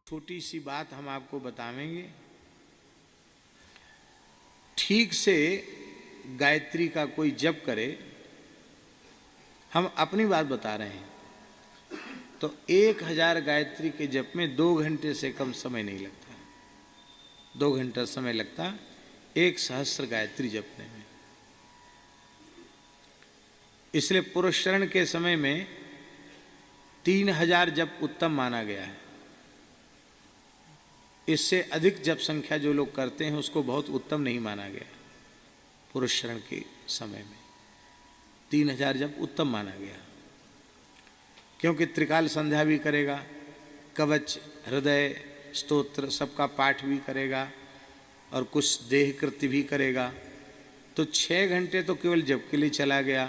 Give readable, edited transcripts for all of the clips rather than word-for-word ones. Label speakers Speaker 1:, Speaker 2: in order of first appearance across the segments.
Speaker 1: छोटी सी बात हम आपको बतावेंगे। ठीक से गायत्री का कोई जप करे, हम अपनी बात बता रहे हैं, तो 1000 गायत्री के जप में 2 घंटे से कम समय नहीं लगता। 2 घंटा समय लगता 1 सहस्त्र गायत्री जपने में। इसलिए पुरुषरण के समय में 3000 जप उत्तम माना गया है। इससे अधिक जप संख्या जो लोग करते हैं उसको बहुत उत्तम नहीं माना गया। पुरुषरण के समय में 3000 जप उत्तम माना गया, क्योंकि त्रिकाल संध्या भी करेगा, कवच, हृदय, स्तोत्र सबका पाठ भी करेगा और कुछ देह कृत्य भी करेगा। तो 6 घंटे तो केवल जप के लिए चला गया,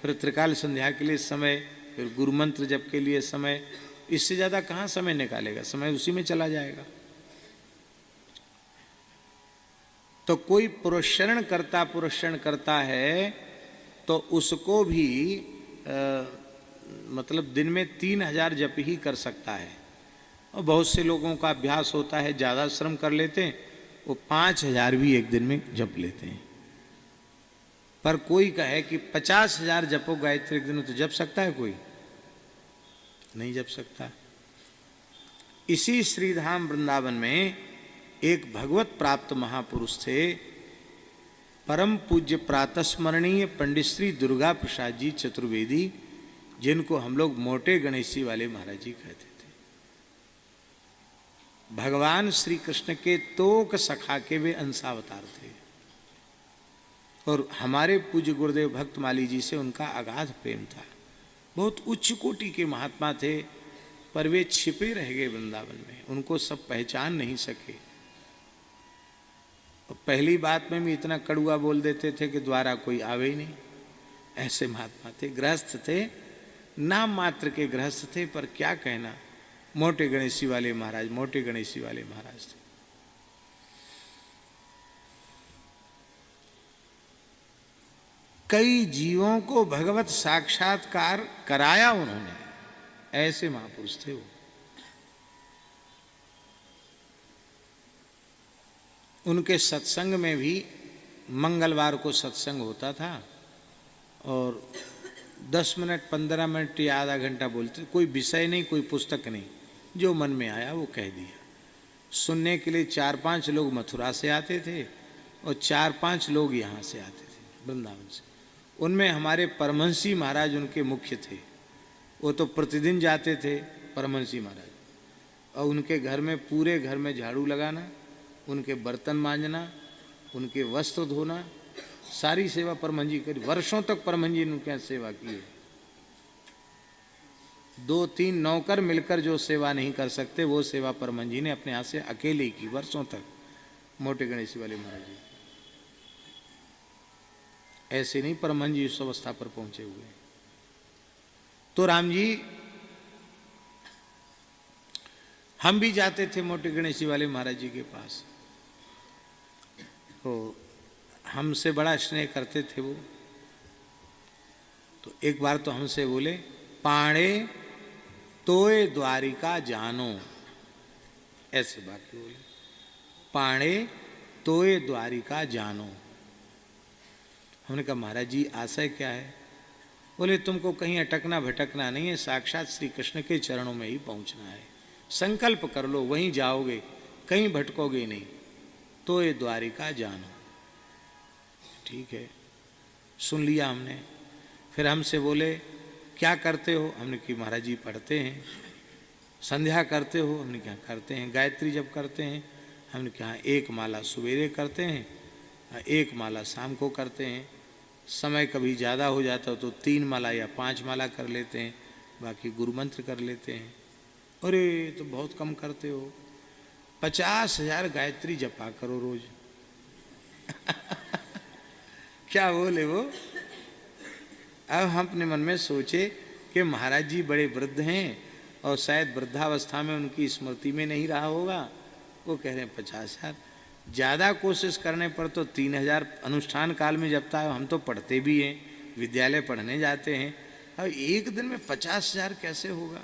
Speaker 1: फिर त्रिकाल संध्या के लिए समय, फिर गुरु मंत्र जप के लिए समय। इससे ज़्यादा कहाँ समय निकालेगा, समय उसी में चला जाएगा। तो कोई पुरुषरण करता है तो उसको भी मतलब दिन में 3000 जप ही कर सकता है। और बहुत से लोगों का अभ्यास होता है, ज़्यादा श्रम कर लेते हैं, वो 5000 भी एक दिन में जप लेते हैं। पर कोई कहे कि 50,000 जपो गायत्री एक दिन में, तो जप सकता है? कोई नहीं जप सकता। इसी श्रीधाम वृंदावन में एक भगवत प्राप्त महापुरुष थे, परम पूज्य प्रातस्मरणीय पंडित श्री दुर्गा प्रसाद जी चतुर्वेदी, जिनको हम लोग मोटे गणेशी वाले महाराज जी कहते थे। भगवान श्री कृष्ण के तोक सखा के वे अंशावतार थे और हमारे पूज्य गुरुदेव भक्तमाली जी से उनका अगाध प्रेम था। बहुत उच्च कोटि के महात्मा थे, पर वे छिपे रह गए वृंदावन में, उनको सब पहचान नहीं सके। पहली बात में भी इतना कड़ुआ बोल देते थे कि द्वारा कोई आवे ही नहीं। ऐसे महात्मा थे, गृहस्थ थे, नाम मात्र के गृहस्थ थे, पर क्या कहना, मोटे गणेशी वाले महाराज, मोटे गणेशी वाले महाराज थे। कई जीवों को भगवत साक्षात्कार कराया उन्होंने, ऐसे महापुरुष थे वो। उनके सत्संग में भी मंगलवार को सत्संग होता था और 10 मिनट 15 मिनट या आधा घंटा बोलते, कोई विषय नहीं, कोई पुस्तक नहीं, जो मन में आया वो कह दिया। सुनने के लिए 4-5 लोग मथुरा से आते थे और 4-5 लोग यहाँ से आते थे वृंदावन से। उनमें हमारे परमहंसी महाराज उनके मुख्य थे। वो तो प्रतिदिन जाते थे परमहंसी महाराज, और उनके घर में, पूरे घर में झाड़ू लगाना, उनके बर्तन मांजना, उनके वस्त्र धोना, सारी सेवा परमहंस जी करी। वर्षों तक परमहंस जी ने उनके यहाँ सेवा की है। 2-3 नौकर मिलकर जो सेवा नहीं कर सकते, वो सेवा परमहंस जी ने अपने यहाँ से अकेले ही की वर्षों तक, मोटे गणेशी वाले महाराज जी। ऐसे नहीं परमहंस जी उस अवस्था पर पहुंचे हुए। तो राम जी, हम भी जाते थे मोटे गणेशी वाले महाराज जी के पास, तो हमसे बड़ा स्नेह करते थे वो। तो एक बार तो हमसे बोले, पाणे तोय द्वारिका जानो, ऐसे बात बोले, पाणे तोय द्वारिका जानो। हमने कहा महाराज जी आशय क्या है? बोले तुमको कहीं अटकना भटकना नहीं है, साक्षात श्री कृष्ण के चरणों में ही पहुंचना है। संकल्प कर लो, वहीं जाओगे, कहीं भटकोगे नहीं। तो ये द्वारिका जानो। ठीक है, सुन लिया हमने। फिर हमसे बोले क्या करते हो? हमने कि महाराज जी पढ़ते हैं। संध्या करते हो? हमने क्या करते हैं। गायत्री जब करते हैं? हमने क्या 1 माला सवेरे करते हैं, 1 माला शाम को करते हैं। समय कभी ज़्यादा हो जाता हो तो 3 माला या 5 माला कर लेते हैं, बाकी गुरु मंत्र कर लेते हैं। अरे तो बहुत कम करते हो, 50,000 गायत्री जपा करो रोज। क्या बोले वो? अब हम अपने मन में सोचे कि महाराज जी बड़े वृद्ध हैं और शायद वृद्धावस्था में उनकी स्मृति में नहीं रहा होगा। वो कह रहे हैं 50,000, ज़्यादा कोशिश करने पर तो 3000 अनुष्ठान काल में जपता है। हम तो पढ़ते भी हैं, विद्यालय पढ़ने जाते हैं, अब एक दिन में 50,000 कैसे होगा?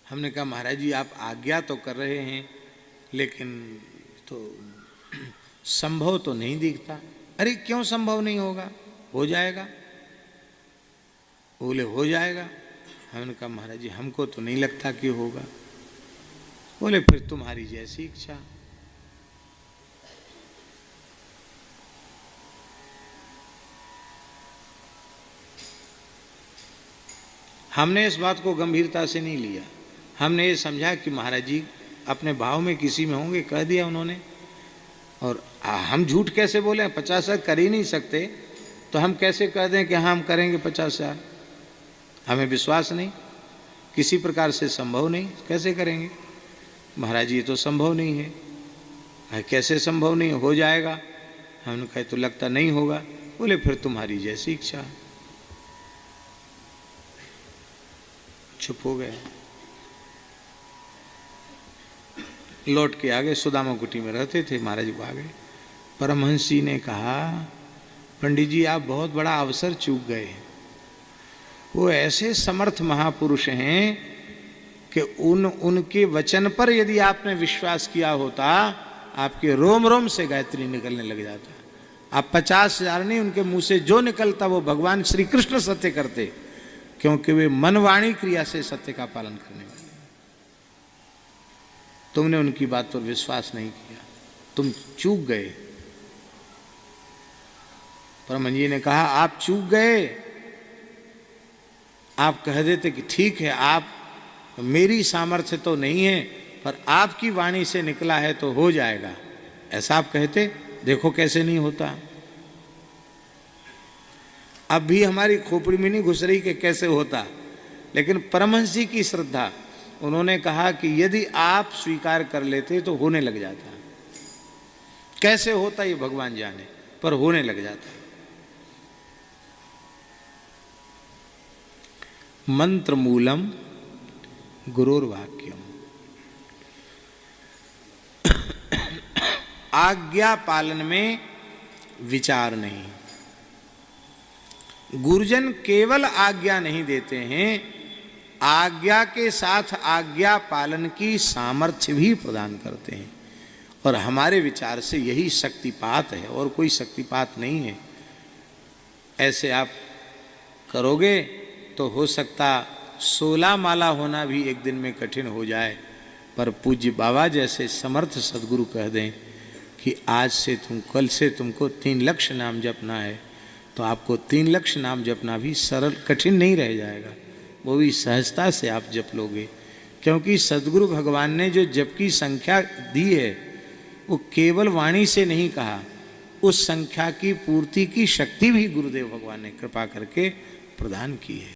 Speaker 1: हमने कहा महाराज जी आप आज्ञा तो कर रहे हैं लेकिन तो संभव तो नहीं दिखता। अरे क्यों संभव नहीं होगा, हो जाएगा। बोले हो जाएगा। हमने कहा महाराज जी हमको तो नहीं लगता कि होगा। बोले फिर तुम्हारी जैसी इच्छा। हमने इस बात को गंभीरता से नहीं लिया। हमने ये समझा कि महाराज जी अपने भाव में किसी में होंगे, कह दिया उन्होंने। और हम झूठ कैसे बोले, 50,000 कर ही नहीं सकते तो हम कैसे कह दें कि हाँ हम करेंगे 50,000। हमें विश्वास नहीं, किसी प्रकार से संभव नहीं, कैसे करेंगे। महाराज जी ये तो संभव नहीं है। कैसे संभव नहीं, हो जाएगा। हमने कहा तो लगता नहीं होगा। बोले फिर तुम्हारी जैसी इच्छा। चुप हो गए। लौट के आ गए। सुदामा कुटी में रहते थे, महाराज जी आ गए। परमहंस जी ने कहा पंडित जी आप बहुत बड़ा अवसर चूक गए। वो ऐसे समर्थ महापुरुष हैं कि उनके वचन पर यदि आपने विश्वास किया होता आपके रोम रोम से गायत्री निकलने लग जाता। आप 50,000 नहीं, उनके मुंह से जो निकलता वो भगवान श्री कृष्ण सत्य करते, क्योंकि वे मनवाणी क्रिया से सत्य का पालन करने वाले। तुमने उनकी बात पर विश्वास नहीं किया, तुम चूक गए। परम जी ने कहा आप चूक गए। आप कह देते कि ठीक है आप, मेरी सामर्थ्य तो नहीं है पर आपकी वाणी से निकला है तो हो जाएगा, ऐसा आप कहते। देखो कैसे नहीं होता। अब भी हमारी खोपड़ी में नहीं घुस रही कि कैसे होता, लेकिन परमहंस जी की श्रद्धा, उन्होंने कहा कि यदि आप स्वीकार कर लेते तो होने लग जाता। कैसे होता ये भगवान जाने, पर होने लग जाता। मंत्र मूलम गुरुर्वाक्यम। आज्ञा पालन में विचार नहीं। गुरुजन केवल आज्ञा नहीं देते हैं, आज्ञा के साथ आज्ञा पालन की सामर्थ्य भी प्रदान करते हैं। और हमारे विचार से यही शक्तिपात है और कोई शक्तिपात नहीं है। ऐसे आप करोगे तो हो सकता 16 माला होना भी एक दिन में कठिन हो जाए, पर पूज्य बाबा जैसे समर्थ सदगुरु कह दें कि आज से कल से तुमको 3 लक्ष नाम जपना है, तो आपको 3 लक्ष नाम जपना भी सरल कठिन नहीं रह जाएगा, वो भी सहजता से आप जप लोगे। क्योंकि सदगुरु भगवान ने जो जप की संख्या दी है वो केवल वाणी से नहीं कहा, उस संख्या की पूर्ति की शक्ति भी गुरुदेव भगवान ने कृपा करके प्रदान की है।